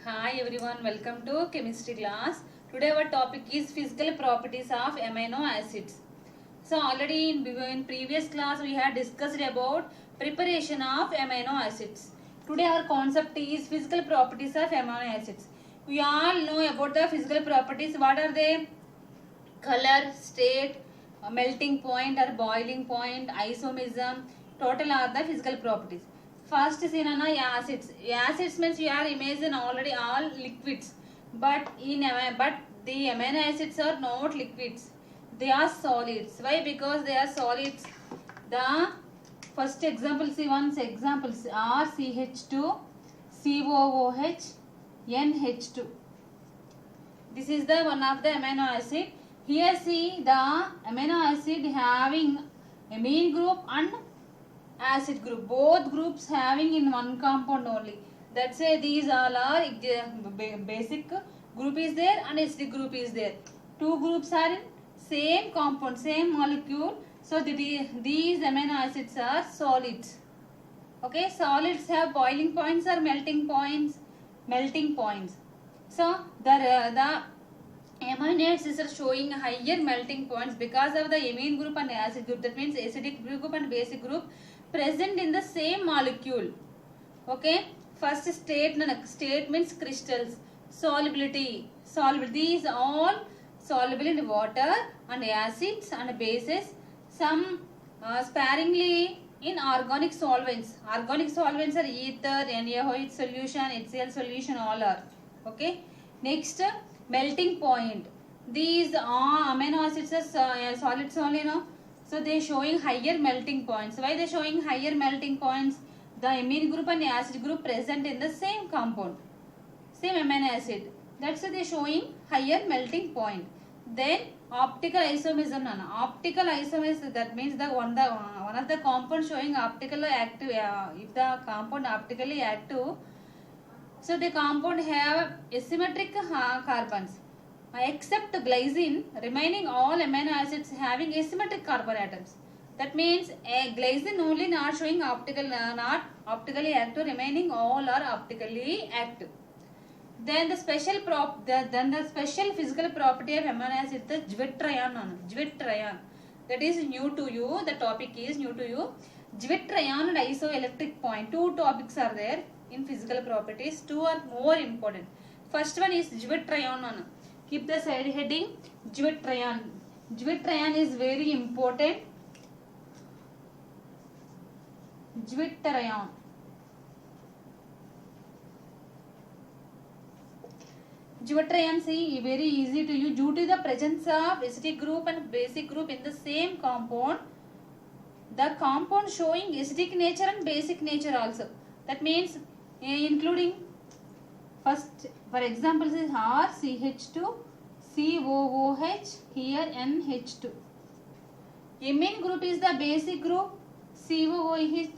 Hi everyone, welcome to chemistry class. Today our topic is physical properties of amino acids. So already in previous class we had discussed about preparation of amino acids. Today our concept is physical properties of amino acids. We all know about the physical properties. What are they? Color, state, melting point or boiling point, isomerism, total are the physical properties. First is in acids. Acids means you are imagine already all liquids, but the amino acids are not liquids. They are solids. Why? Because they are solids. The first example, see one example, RCH2, COOH, NH2. This is the one of the amino acid. Here see the amino acid having amine group and acid group. Both groups having in one compound only. That's why these all are basic group is there and acidic group is there. Two groups are in same compound, same molecule. So these amino acids are solids. Okay, solids have boiling points or melting points. Melting points. So the amino acids are showing higher melting points because of the amine group and acid group. That means acidic group and basic group present in the same molecule. Okay, first state means crystals. Solubility. These all soluble in water and acids and bases. Some sparingly in organic solvents. Organic solvents are ether, NaOH solution, HCl solution, all are. Okay. Next, melting point. These amino acids are solids only, no? So they are showing higher melting points. Why they are showing higher melting points? The amine group and acid group present in the same compound, same amino acid. That's why they are showing higher melting point. Then optical isomerism. Optical isomerism, that means the one of the compound showing optically active. If the compound optically active, so the compound have asymmetric carbons. Except glycine, remaining all amino acids having asymmetric carbon atoms. That means glycine only not showing not optically active. Remaining all are optically active. Then the special physical property of amino acid is the Zwitterion. That is new to you. The topic is new to you. Zwitterion and isoelectric point. Two topics are there in physical properties. Two are more important. First one is Zwitterion. Keep the side heading Zwitterion. Zwitterion is very important. Zwitterion. Zwitterion, see, very easy to use due to the presence of acidic group and basic group in the same compound. The compound showing acidic nature and basic nature also. That means including first, for example, is RCH2, COOH, here NH2. Amine group is the basic group, COOH is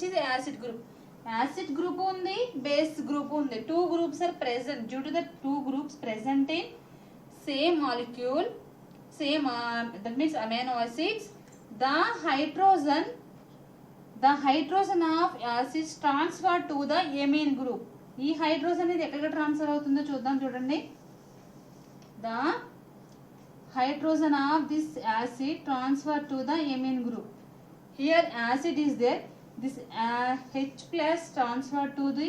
the acid group. Acid group undi, base group undi. Two groups are present. Due to the two groups present in same molecule, same that means amino acids, the hydrogen of acids transfer to the amine group. ఈ hydrogen అనేది ఎక్కడ transfer అవుతుందో చూద్దాం చూడండి. The hydrogen of this acid transfer to the amine group. Here acid is there. This H plus transfer to the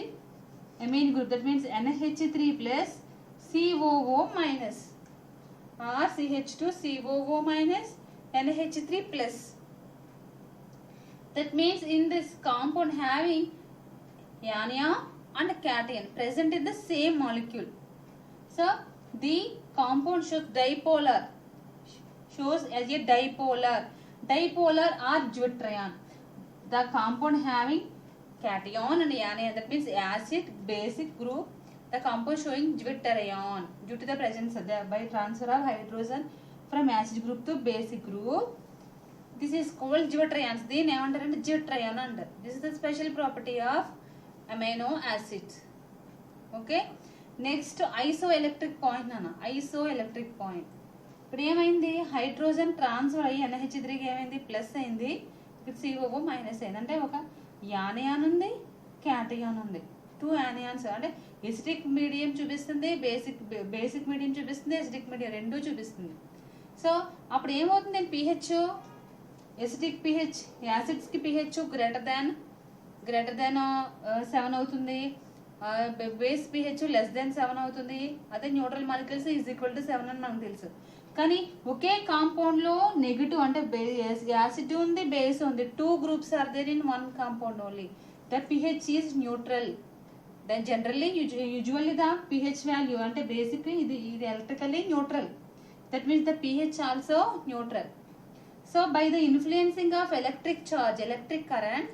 amine group. That means NH3 plus COO minus. Or CH2 COO minus NH3 plus. That means in this compound having anion and cation present in the same molecule. So the compound shows dipolar. Shows as a dipolar. Dipolar or Zwitterion. The compound having cation and anion, that means acid basic group. The compound showing Zwitterion due to the presence of by transfer of hydrogen from acid group to basic group. This is called Zwitterions. They name under Zwitterion under. This is the special property of amino acids. Okay. Next isoelectric point nana. Isoelectric point. ఇప్పుడు ఏమైంది hydrogen transfer అయ్యి NH3కి ఏమైంది plus అయింది, COO minus అయింది. అంటే ఒక anion ఉంది, cation ఉంది. టూ యానియాన్స్ అంటే ఎసిడిక్ మీడియం చూపిస్తుంది, బేసిక్ మీడియం చూపిస్తుంది, ఎసిడిక్ మీడియం రెండూ చూపిస్తుంది. సో అప్పుడు ఏమవుతుంది pH, acidic pH, యాసిడ్స్కి pH greater than 7 అవుతుంది, బేస్ pH లెస్ దెన్ 7 అవుతుంది. అదే న్యూట్రల్ మాలిక్యూల్స్ =7 అని మనకు తెలుసు. కానీ ఒకే కాంపౌండ్ లో నెగిటివ్ అంటే యాసిడ్ ఉంది, బేస్ ఉంది, 2 groups are there in 1 compound only. The pH is neutral. Then generally usually the pH value అంటే బేసిక్లీ ఇది electrically neutral. That means the pH also neutral. So by the influencing of electric charge, electric current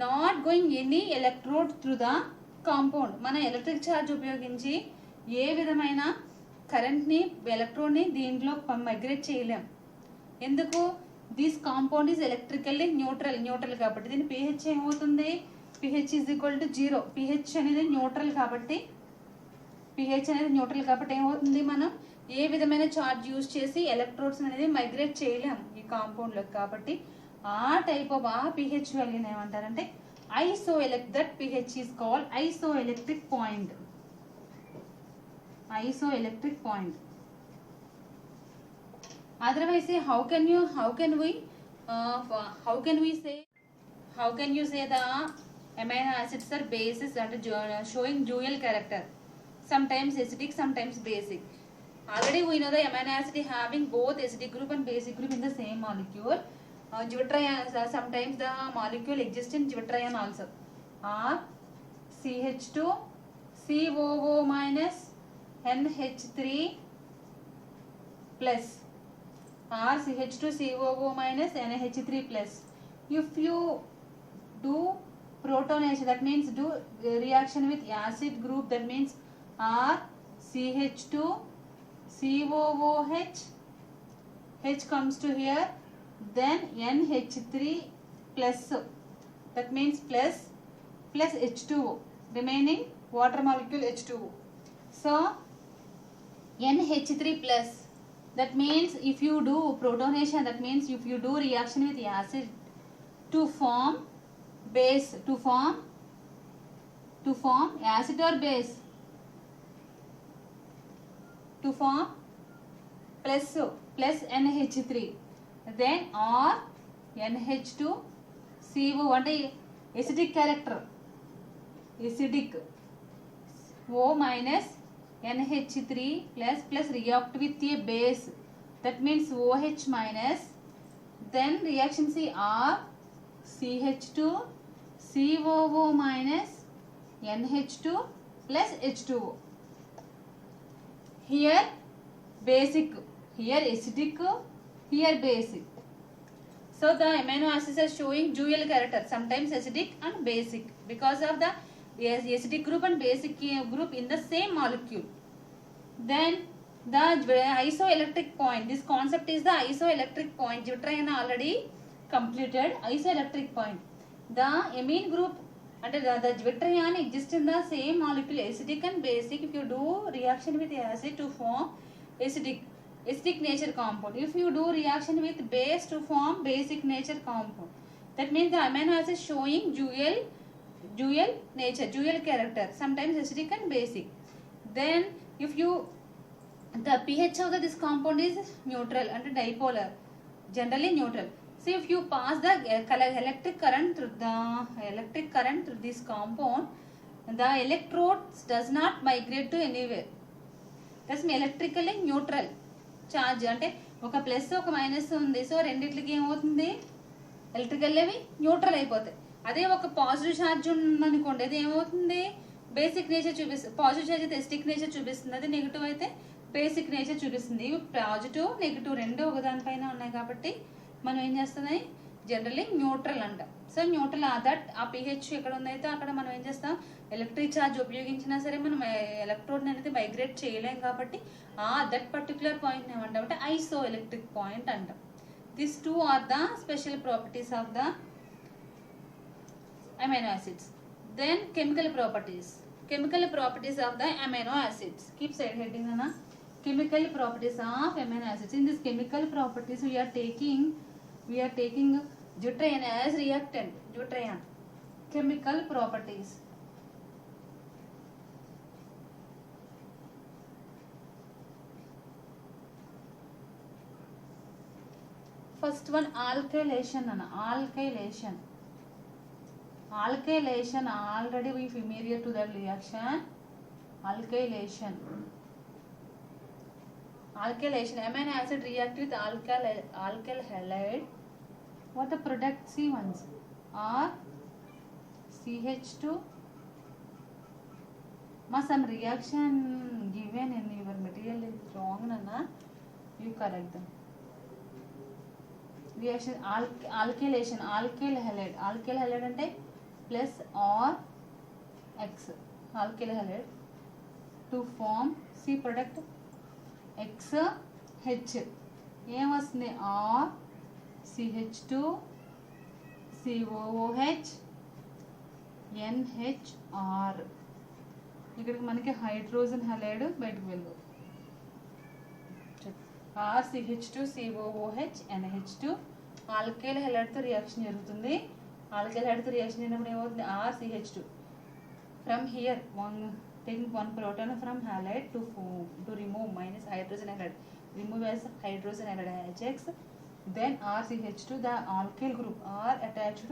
not going any electrode through the compound, మన electric charge ఉపయోగించి ఏ విధమైన కరెంట్ని ఎలక్ట్రోడ్ని దీంట్లో migrate చేయలేం. ఎందుకు? This compound is electrically neutral కాబట్టి దీని pH ఏమవుతుంది? pH =0. pH అనేది న్యూట్రల్ కాబట్టి ఏమవుతుంది, మనం ఏ విధమైన ఛార్జ్ యూజ్ చేసి ఎలక్ట్రోడ్స్ అనేది మైగ్రేట్ చేయలేం ఈ కాంపౌండ్లో. కాబట్టి ఆ టైప్ ఆఫ్ pH వాల్యూని ఏమంటారంటే that pH is called isoelectric point. Otherwise, how can you say the amino acids are bases and showing dual character, sometimes acidic, sometimes basic. Already we know the amino acid having both acidic group and basic group in the same molecule. Deuterion, sometimes the molecule exists in deuterion also, or CH2 COO minus NH3 plus, or CH2 COO minus NH3 plus. If you do protonation, that means do reaction with acid group, that means or CH2 COOH, H comes to here, then NH3 plus, that means plus H2O, remaining water molecule H2O. So NH3 plus, that means if you do protonation, that means if you do reaction with acid to form base, to form acid or base, to form plus NH3, then or NH2 CO అంటే acidic character, acidic O minus NH3 plus react with a base, that means OH minus, then reaction C R CH2 COO minus NH2 plus H2O. Here basic, here acidic, here basic. So the amino acids are showing dual character, sometimes acidic and basic, because of the acidic group and basic group in the same molecule. Then the isoelectric point, this concept is the isoelectric point. Deuterion already completed. Isoelectric point, the amine group and the deuterion exist in the same molecule, acidic and basic. If you do reaction with acid to form acidic nature compound, if you do reaction with base to form basic nature compound, that means the amino acid showing dual nature, dual character, sometimes acidic and basic. Then if you, the pH of this compound is neutral and dipolar, generally neutral. So if you pass the electric current through this compound, the electrodes does not migrate to anywhere. That's electrically neutral charge, అంటే ఒక plus ఒక minus ఉంది. So రెండిట్లకి ఏమవుతుంది, electrical అవి neutral అయిపోతాయి. అదే ఒక positive charge ఉందనుకోండి, అది ఏమవుతుంది, బేసిక్ నేచర్ చూపిస్తుంది. పాజిటివ్ ఛార్జ్ అయితే ఎసిడిక్ నేచర్ చూపిస్తుంది, అది నెగిటివ్ అయితే బేసిక్ నేచర్ చూపిస్తుంది. పాజిటివ్ నెగిటివ్ రెండు ఒకదానిపైన ఉన్నాయి కాబట్టి మనం ఏం చేస్తుంది, జనరల్లీ న్యూట్రల్ అంటాం. సో న్యూట్రల్ దట్ ఆ pH ఎక్కడ ఉందైతే అక్కడ మనం ఏం చేస్తాం, ఎలక్ట్రిక్ ఛార్జ్ ఉపయోగించినా సరే మనం ఎలక్ట్రోడ్ అనేది మైగ్రేట్ చేయలేం కాబట్టి దట్ పర్టికులర్ పాయింట్ ఏమంటామంటే ఐసో ఎలక్ట్రిక్ పాయింట్ అంటాం. This two are the special properties of the amino acids. Then chemical properties of the amino acids. Keep side heading na. Chemical properties of amino acids. In this chemical properties we are taking deuterion as reactant. Deuterion chemical properties. first one alkylation and alkylation. Alkylation already we familiar to that reaction. Alkylation. Alkylation. Amino acid react with alkyl halide. What the product C ones are CH2. Some reaction given in your material is wrong, Nana. You correct them. Reaction alkylation, alkyl halide. Alkyl halide ante plus or X. Alkyl halide to form C product X H. Em vastund R CH2 COOH NHR. ఇక్కడికి మనకి hydrogen halide బయటకు వెళ్ళు. RCH2COOH NH2 alkyl హైలైడ్తో reaction జరుగుతుంది. Alkyl హైలైడ్తో reaction జరిగినప్పుడు ఏమవుతుంది? RCH2 from here taking one proton from halide to remove minus hydrogen halide. Remove as hydrogen halide HX. Then RCH2 the alkyl group are attached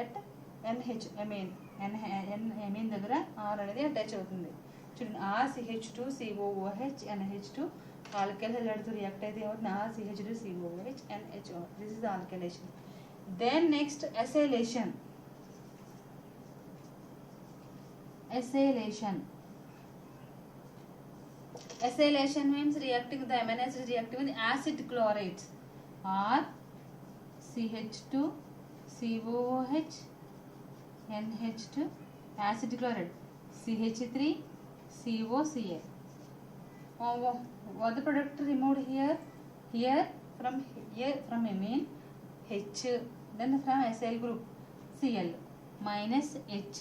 at NH amine దగ్గర R అనేది attach అవుతుంది. చూడండి RCH2 COOH NH2 alkyl హైలైడ్తో react అయితే ఏమవుతుంది? RCH2 COOH NHR. This is the alkylation. Then next acylation. Acylation means reacting the amino acid reacting with acid chlorides. R CH2 COOH NH2 acid chloride CH3 COCl. What the product removed here? Here from amine H, then from acyl group Cl minus H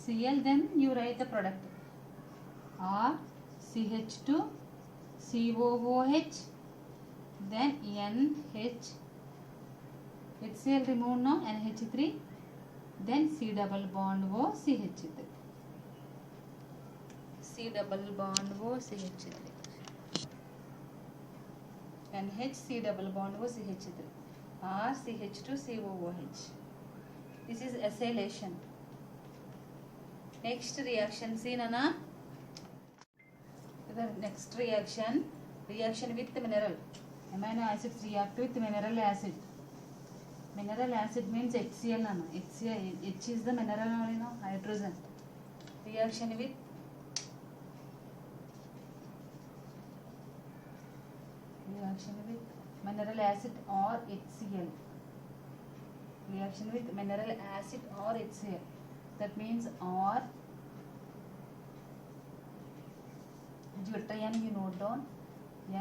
Cl, then you write the product R CH2 COOH then NH HCl remove now NH3 then C double bond O CH3 C double bond O CH3 NH C double bond O CH3 R CH2 COOH. This is acylation. Next reaction, see Nana. The next reaction with mineral. Amino acids react with mineral acid. Mineral acid means HCl, Nana. HCl, H is the mineral, hydrogen. Reaction with mineral acid or HCl. Reaction with mineral acid or HCl. That means or deuterium, you note down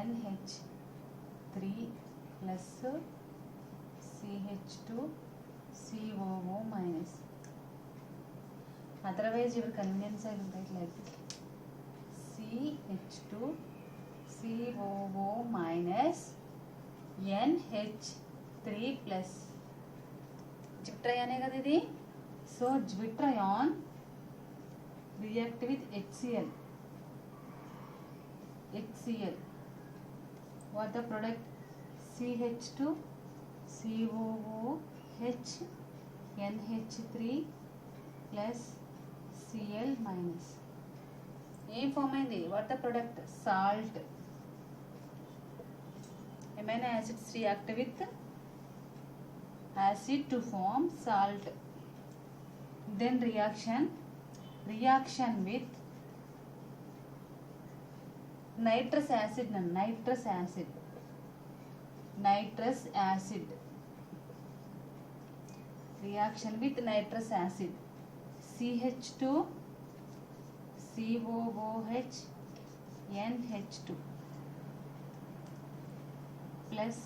NH3 plus CH2 COO minus. Otherwise your convenience I will write like this CH2 COO minus NH3 plus. Deuterium kada idi. So deuterium react with HCl. What the product? CH2 COOH NH3 plus Cl minus. Em form అయింది. What the product? Salt. Amino acids react with acid to form salt. Then reaction with nitrous acid. Reaction with nitrous acid. CH2 COOH NH2 plus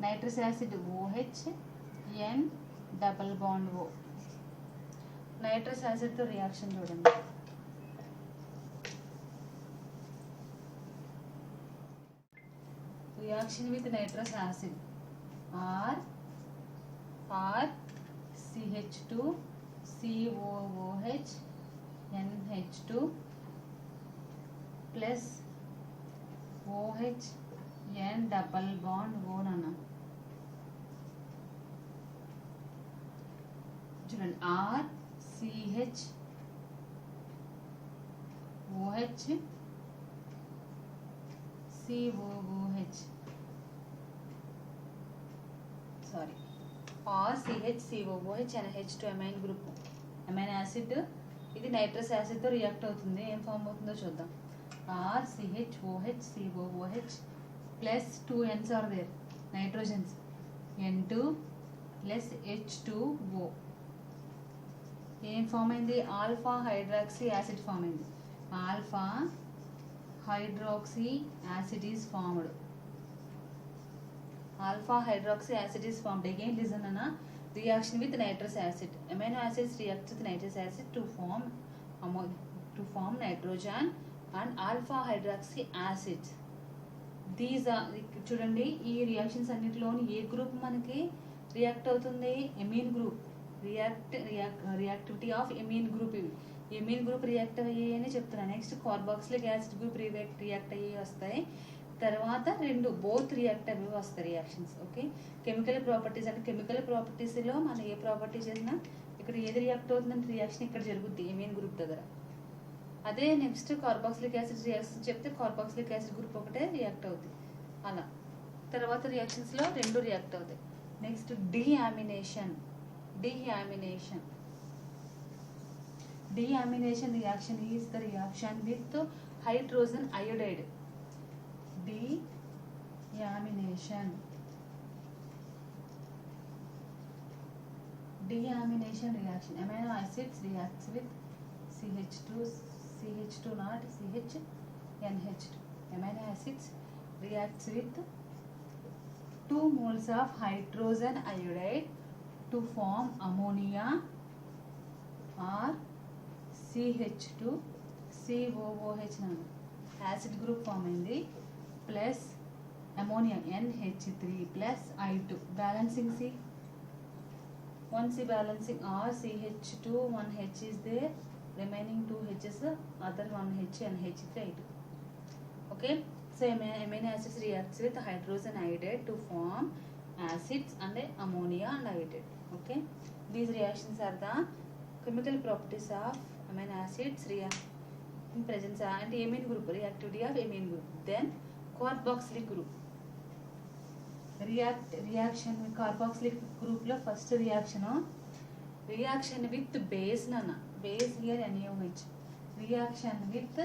nitrous acid OH N double bond O. Nitrous acid to reaction చూడండి. Reaction with nitrous acid R CH2 COOH NH2 plus OH N double bond O. Nana. చూడండి R CH OH COOH sorry RCHCOOH and H2 amine group amine acid ఇది nitrous యాసిడ్తో react అవుతుంది. ఏం form అవుతుందో చూద్దాం. RCHOH plus 2 N's are there nitrogens N2 plus H2O ఏం form అయింది? Alpha hydroxy acid form అయింది. Alpha hydroxy acid is formed. Alpha hydroxy acid is formed. Again listen Anna. Reaction with nitrous acid. Amino acids react with nitrous acid to form nitrogen and alpha hydroxy acids. These are చూడండి ఈ reactions అన్నిటిలోని ఏ group మనకి react అవుతుంది? Amine group. Reactivity of amine group. ఇవి amine group react అయ్యాయని చెప్తున్నాను. Next carboxylic acid group react అయ్యి వస్తాయి. తర్వాత రెండు బోత్ రియాక్ట్ అవి వస్తాయి రియాక్షన్స్. ఓకే, కెమికల్ ప్రాపర్టీస్ అంటే కెమికల్ ప్రాపర్టీస్లో మనం ఏ ప్రాపర్టీ చేసినా ఇక్కడ ఏది రియాక్ట్ అవుతుందంటే రియాక్షన్ ఇక్కడ జరుగుద్ది ఎమీన్ గ్రూప్ దగ్గర. అదే నెక్స్ట్ కార్బాక్సిలిక్ యాసిడ్ రియాక్షన్ చెప్తే కార్బాక్సిలిక్ యాసిడ్ గ్రూప్ ఒకటే రియాక్ట్ అవుతుంది. అలా తర్వాత రియాక్షన్స్లో రెండు రియాక్ట్ అవుతాయి. Next deamination reaction is the reaction with hydrogen iodide. Deamination reaction. Amino acids reacts with CH2 not CHNH2. Amino acids reacts with 2 moles of hydrogen iodide to form ammonia or CH2COOH acid group form అయింది. Plus ammonia NH3 plus I2 balancing C 1C balancing RCH2 1H is there, remaining 2 H's other 1H and H3 I2. Okay, so amino acids reacts with hydrogen iodide to form acids and ammonia and iodide. Okay, these reactions are the chemical properties of amino acids in presence and amine group, reactivity of amine group. Then carboxylic group reaction carboxylic గ్రూప్లో first reaction with base నాన్న base here NaOH reaction with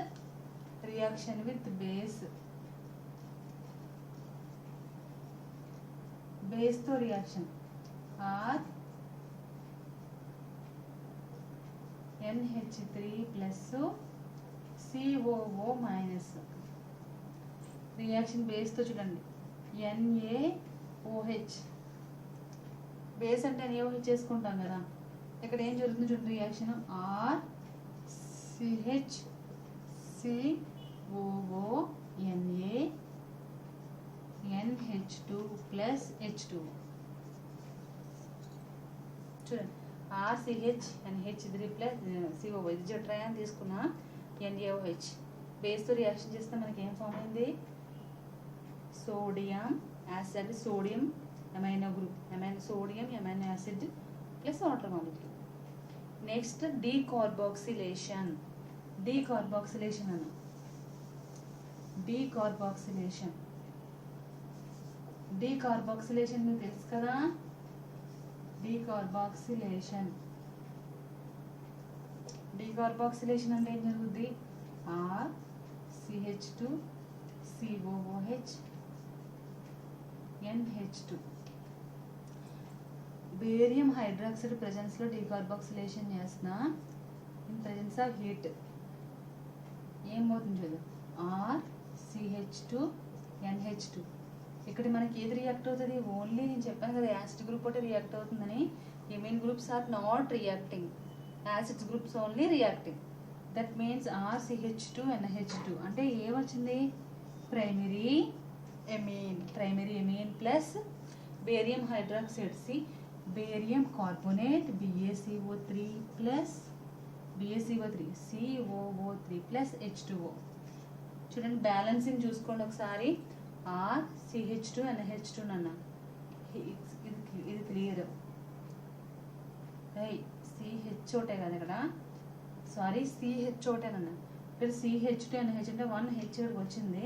బేస్తో reaction NH3 plus COO minus reaction బేస్తో చూడండి NaOH base అంటే NaOH చేసుకుంటాం కదా. ఇక్కడ ఏం జరుగుతుంది చూడండి రియాక్షన్ RCHCOONaNH2 ప్లస్ H2 చూడండి RCHNH3 ప్లస్ CO ఇది ట్రయాన్ తీసుకున్నా NaOH బేస్తో రియాక్షన్ చేస్తే మనకి ఏం ఫామ్ అయింది? Sodium acid, sodium amino group, sodium amino acid plus water molecule. Next decarboxylation అన్న డీకార్బాక్సిలేషన్ మీకు తెలుసు కదా. డీకార్బాక్సిలేషన్ అంటే ఏం జరుగుద్ది? RCH2COOH NH2 బేరియం హైడ్రాక్సైడ్ ప్రెజెన్స్లో డీకార్బాక్సిలేషన్ చేస్తున్నా ఇన్ ప్రెజెన్స్ ఆఫ్ హీట్ ఏమవుతుంది చూద్దాం. RCH2NH2 ఇక్కడ మనకి ఏది రియాక్ట్ అవుతుంది? ఓన్లీ నేను చెప్పాను కదా యాసిడ్ గ్రూప్ ఒకటి రియాక్ట్ అవుతుందని. Amine groups are not reacting, acids groups only reacting. That means RCH2NH2 అంటే ఏమొచ్చింది? Primary amine plus barium hydroxide barium carbonate BaCO3 plus COO3 plus H2O. చూడండి బ్యాలెన్సింగ్ చూసుకోండి ఒకసారి. RCH2NH2 అన్న ఇది క్లియర్. CH ఒకటే కదా ఇక్కడ, సారీ CH ఒకటేనన్నా. ఇక్కడ CH2 NH అంటే 1 H ఇక్కడికి వచ్చింది.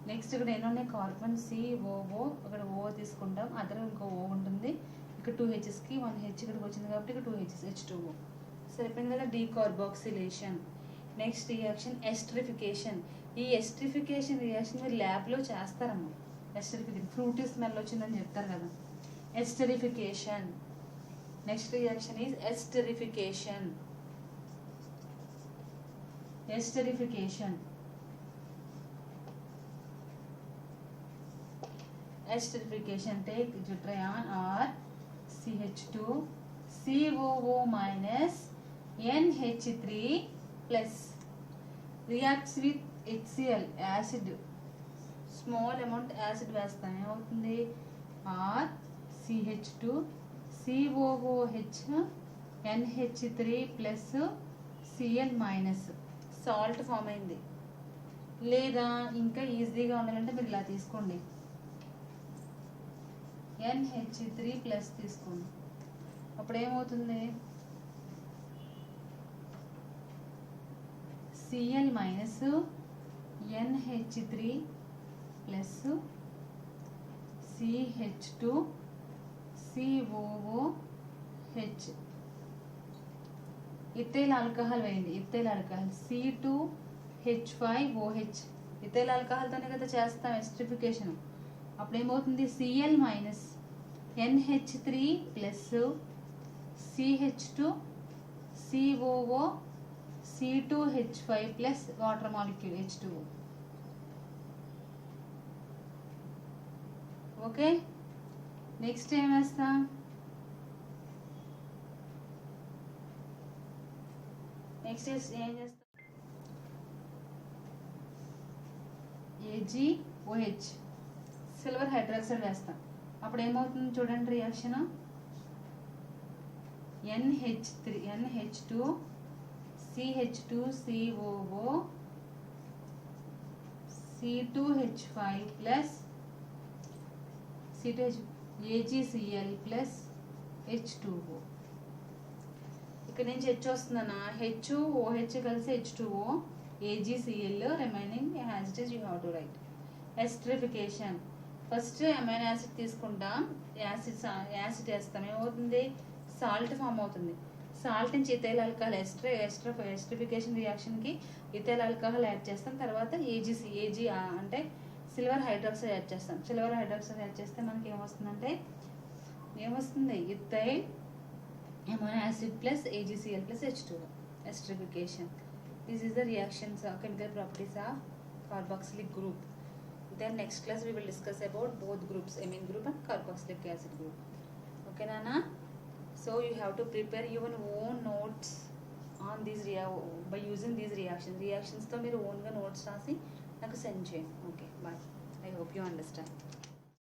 నెక్స్ట్ ఇక్కడ ఎన్ని ఉన్నాయి, కార్బన్ COO, ఇక్కడ O తీసుకుంటాం, అదర్ ఇంకో O ఉంటుంది. ఇక్కడ 2 H'కి 1 H ఇక్కడికి వచ్చింది కాబట్టి ఇక్కడ 2 H's H2O సరిపోయింది కదా. డీకార్బాక్సిలేషన్. Next reaction esterification. ఈ ఎస్ట్రిఫికేషన్ రియాక్షన్ మీరు ల్యాబ్లో చేస్తారమ్మా. ఎస్టరిఫికేషన్ ఫ్రూటీ స్మెల్ వచ్చిందని చెప్తారు కదా, esterification. Next reaction is esterification. Esterification. Esterification, take deuterion or CH2 COO minus NH3 plus reacts with HCl acid, small amount acid వేస్తాం, ఏమవుతుంది, or CH2 COOH NH3 plus Cl minus salt form అయింది. లేదా ఇంకా ఈజీగా ఉండాలంటే మీరు ఇలా తీసుకోండి, NH3 ప్లస్ తీసుకోండి. అప్పుడు ఏమవుతుంది, Cl minus NH3 plus CH2 COOH. Ethyl alcohol వేయండి, ఇథైల్ ఆల్కహాల్ C2H5OH. ఇథైల్ ఆల్కహాల్తోనే కదా చేస్తాం ఎస్ట్రిఫికేషన్. అప్పుడు ఏమవుతుంది, Cl minus NH3 plus CH2 COO C2H5 plus water molecule H2O. Okay, next ఏం వేస్తాం, నెక్స్ట్ ఏం చేస్తాం, AgOH సిల్వర్ హైడ్రాక్సైడ్ వేస్తాం. అప్పుడు ఏమవుతుంది చూడండి reaction, NH2 CH2 COO C2H5 plus AgCl plus H2O. ఇక్కడ నుంచి H వస్తుందన్నా, HOH కలిసి H2O, AgCl remaining as it is you have to write. Esterification. First amino acid తీసుకుంటాం, యాసిడ్ వేస్తాం, ఏమవుతుంది, సాల్ట్ ఫామ్ అవుతుంది. సాల్ట్ నుంచి ఇథైల్ ఆల్కహాల్ ఎస్ట్రిఫికేషన్ రియాక్షన్కి ఇథైల్ ఆల్కహాల్ యాడ్ చేస్తాం. తర్వాత AG అంటే సిల్వర్ హైడ్రాక్సైడ్ యాడ్ చేస్తాం. సిల్వర్ హైడ్రాక్సైడ్ యాడ్ చేస్తే మనకి ఏమొస్తుందంటే ఏమొస్తుంది, ethyl amino acid plus AgCl plus H2O. Esterification. This is the reactions chemical properties of carboxylic group. Then next class we will discuss about both groups, amine group and carboxylic acid group. Okay Nana, so you have to prepare your own notes on these by using these reactions తో మీరు ఓన్గా notes రాసి నాకు send చేయండి. Okay bye. I hope you understand.